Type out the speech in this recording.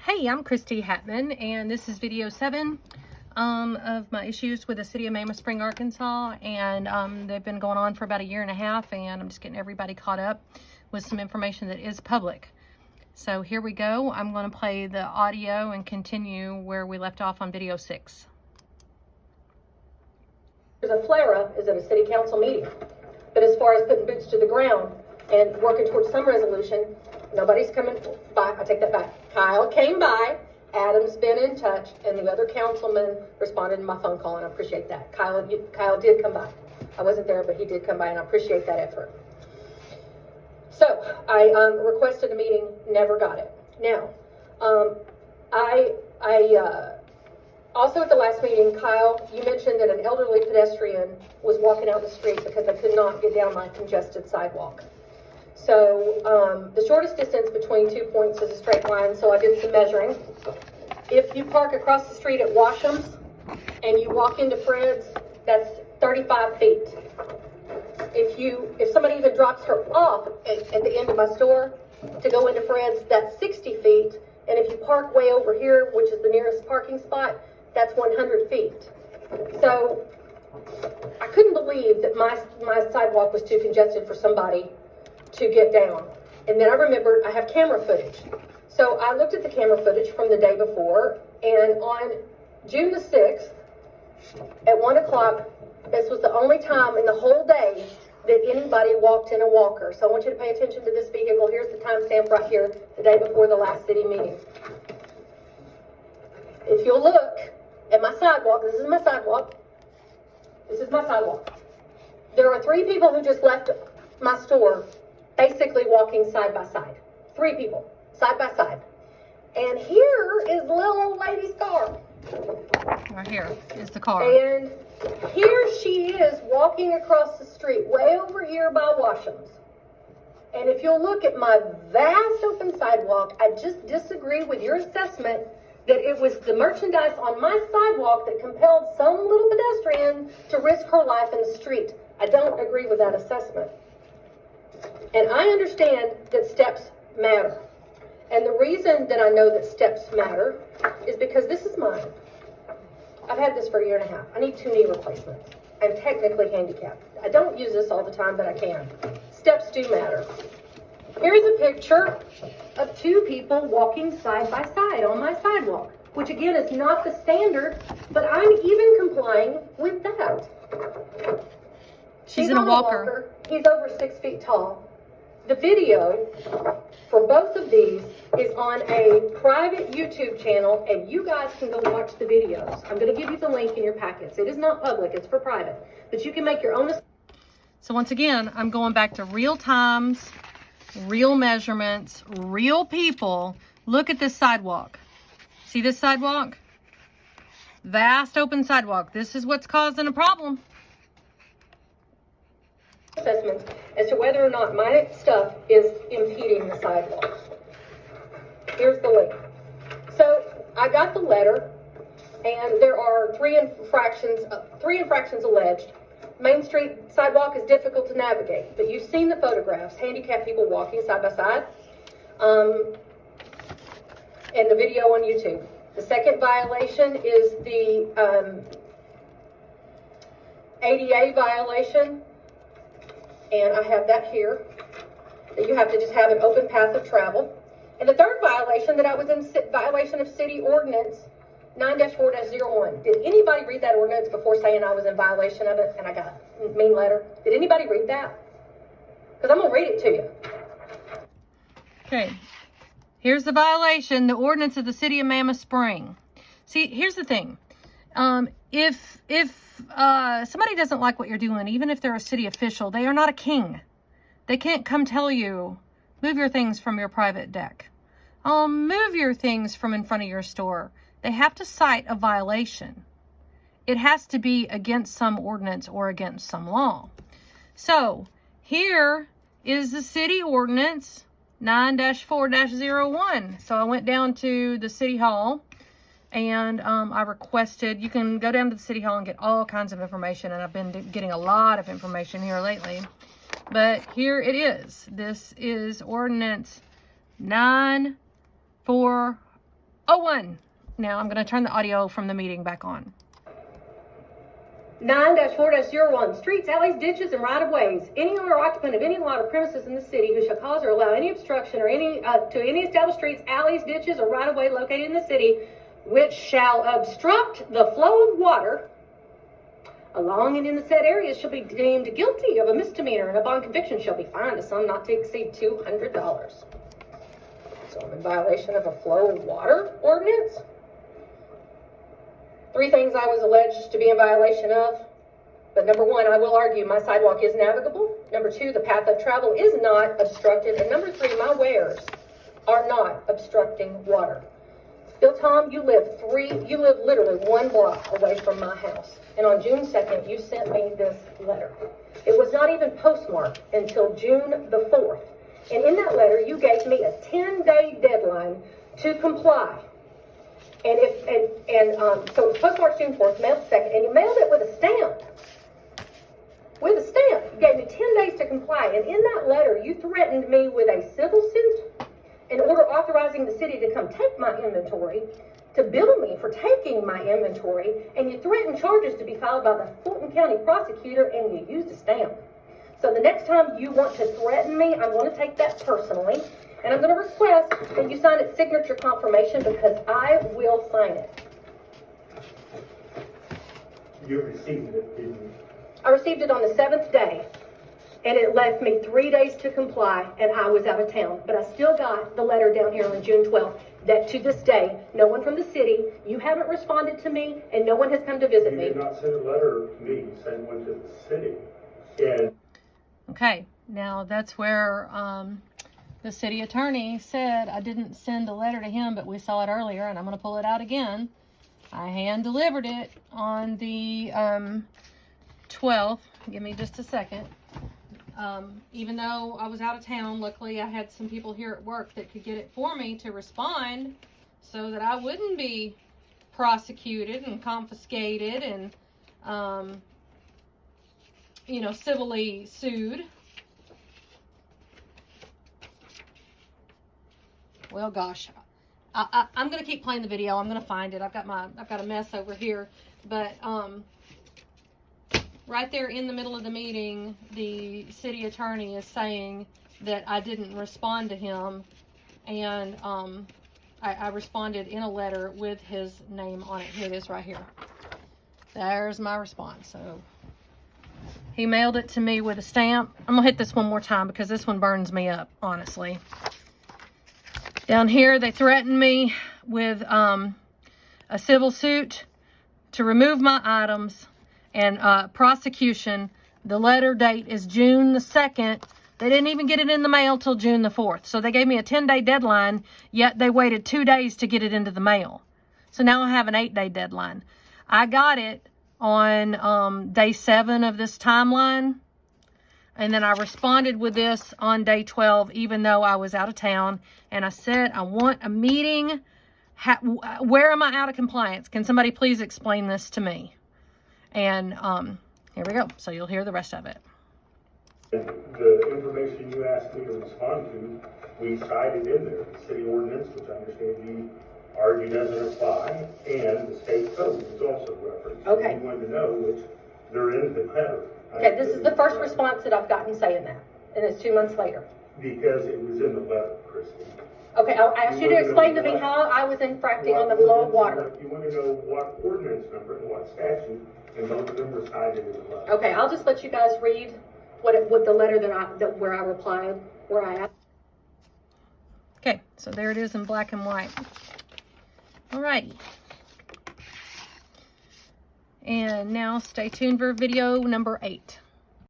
Hey, I'm Christie Hatman, and this is video 7 of my issues with the city of Mammoth Spring, Arkansas. And they've been going on for about a year and a half, and I'm just getting everybody caught up with some information that is public. So here we go. I'm going to play the audio and continue where we left off on video 6. There's a flare-up is at a city council meeting. But as far as putting boots to the ground and working towards some resolution, nobody's coming by. I take that back. Kyle came by, Adam's been in touch, and the other councilman responded to my phone call, and I appreciate that. Kyle did come by. I wasn't there, but he did come by, and I appreciate that effort. So I requested a meeting, never got it. Now, also at the last meeting, Kyle, you mentioned that an elderly pedestrian was walking out the street because they could not get down my congested sidewalk. So the shortest distance between 2 points is a straight line, so I did some measuring. If you park across the street at Washam's and you walk into Fred's, that's 35 feet. If somebody even drops her off at the end of my store to go into Fred's, that's 60 feet. And if you park way over here, which is the nearest parking spot, that's 100 feet. So I couldn't believe that my sidewalk was too congested for somebody to get down. And then I remembered I have camera footage. So I looked at the camera footage from the day before, and on June the 6th at 1 o'clock, this was the only time in the whole day that anybody walked in a walker. So I want you to pay attention to this vehicle. Here's the timestamp right here, the day before the last city meeting. If you'll look at my sidewalk, this is my sidewalk. This is my sidewalk. There are 3 people who just left my store basically walking side by side. 3 people, side by side. And here is little old lady's car. Right here is the car. And here she is walking across the street, way over here by Washam's. And if you'll look at my vast open sidewalk, I just disagree with your assessment that it was the merchandise on my sidewalk that compelled some little pedestrian to risk her life in the street. I don't agree with that assessment. And I understand that steps matter. And the reason that I know that steps matter is because this is mine. I've had this for a year and a half. I need 2 knee replacements. I'm technically handicapped. I don't use this all the time, but I can. Steps do matter. Here's a picture of 2 people walking side by side on my sidewalk, which again is not the standard, but I'm even complying with that. She's in a walker. He's over 6 feet tall. The video for both of these is on a private YouTube channel, and you guys can go watch the videos. I'm going to give you the link in your packets. It is not public, it's for private, but you can make your own. So once again, I'm going back to real times, real measurements, real people. Look at this sidewalk. See this sidewalk? Vast open sidewalk. This is what's causing a problem. Assessments as to whether or not my stuff is impeding the sidewalk. Here's the link. So I got the letter, and there are 3 infractions alleged. Main Street sidewalk is difficult to navigate, but you've seen the photographs, handicapped people walking side by side, and the video on YouTube. The second violation is the ADA violation, and I have that here, that you have to just have an open path of travel. And the third violation, that I was in violation of city ordinance 9-4-01. Did anybody read that ordinance before saying I was in violation of it and I got a mean letter? Did anybody read that? Because I'm going to read it to you. Okay, here's the violation, the ordinance of the city of Mammoth Spring. See, here's the thing. If somebody doesn't like what you're doing, even if they're a city official, they are not a king. They can't come tell you, move your things from your private deck. Move your things from in front of your store. They have to cite a violation. It has to be against some ordinance or against some law. So here is the city ordinance 9-4-01. So I went down to the city hall, and I requested, you can go down to the city hall and get all kinds of information, and I've been getting a lot of information here lately. But here it is. This is ordinance 9-4 01. Now I'm going to turn the audio from the meeting back on. 9-4-01, streets, alleys, ditches, and right-of-ways. Any owner or occupant of any lot or premises in the city who shall cause or allow any obstruction or to any established streets, alleys, ditches, or right-of-way located in the city, which shall obstruct the flow of water along and in the said areas shall be deemed guilty of a misdemeanor, and upon conviction shall be fined a sum not to exceed $200. So I'm in violation of a flow of water ordinance. 3 things I was alleged to be in violation of. But number 1, I will argue my sidewalk is navigable. Number 2, the path of travel is not obstructed. And number 3, my wares are not obstructing water. Bill Tom, you live literally 1 block away from my house. And on June 2nd, you sent me this letter. It was not even postmarked until June the 4th. And in that letter, you gave me a 10-day deadline to comply. So it was postmarked June 4th, mailed 2nd, and you mailed it with a stamp. With a stamp. You gave me 10 days to comply. And in that letter, you threatened me with a civil suit, an order authorizing the city to come take my inventory, to bill me for taking my inventory, and you threatened charges to be filed by the Fulton County prosecutor, and you used a stamp. So the next time you want to threaten me, I'm going to take that personally. And I'm going to request that you sign its signature confirmation because I will sign it. You received it, didn't you? I received it on the 7th day, and it left me 3 days to comply, and I was out of town. But I still got the letter down here on June 12th that to this day, no one from the city, you haven't responded to me, and no one has come to visit me. You did not send a letter to me, you sent one to the city. And Okay, now that's where the city attorney said I didn't send a letter to him, but we saw it earlier, and I'm going to pull it out again. I hand delivered it on the 12th. Give me just a second. Even though I was out of town, luckily I had some people here at work that could get it for me to respond so that I wouldn't be prosecuted and confiscated and, civilly sued. Well, gosh, I'm going to keep playing the video. I'm going to find it. I've got a mess over here, but, right there in the middle of the meeting, the city attorney is saying that I didn't respond to him, and I responded in a letter with his name on it. Here it is right here. There's my response. So he mailed it to me with a stamp. I'm going to hit this one more time because this one burns me up, honestly. Down here, they threatened me with a civil suit to remove my items and prosecution. The letter date is June the 2nd. They didn't even get it in the mail till June the 4th. So they gave me a 10-day deadline, yet they waited 2 days to get it into the mail. So now I have an 8-day deadline. I got it on day 7 of this timeline. And then I responded with this on day 12, even though I was out of town. And I said, I want a meeting. Where am I out of compliance? Can somebody please explain this to me? And here we go. So you'll hear the rest of it. the information you asked me to respond to, we cited in there, the city ordinance, which I understand you argue doesn't apply, and the state code is also referenced. Okay. You wanted to know which they're in the header. Okay, this is the first response that I've gotten saying that, and it's 2 months later. Because it was in the letter, Christie. Okay, I'll ask you to explain to me how I was infracting on the flow of water. You want to know what ordinance number and what statute, and both of them were cited in the letter. Okay, I'll just let you guys read what the letter where I replied, where I asked. Okay, so there it is in black and white. Alrighty. And now stay tuned for video number 8.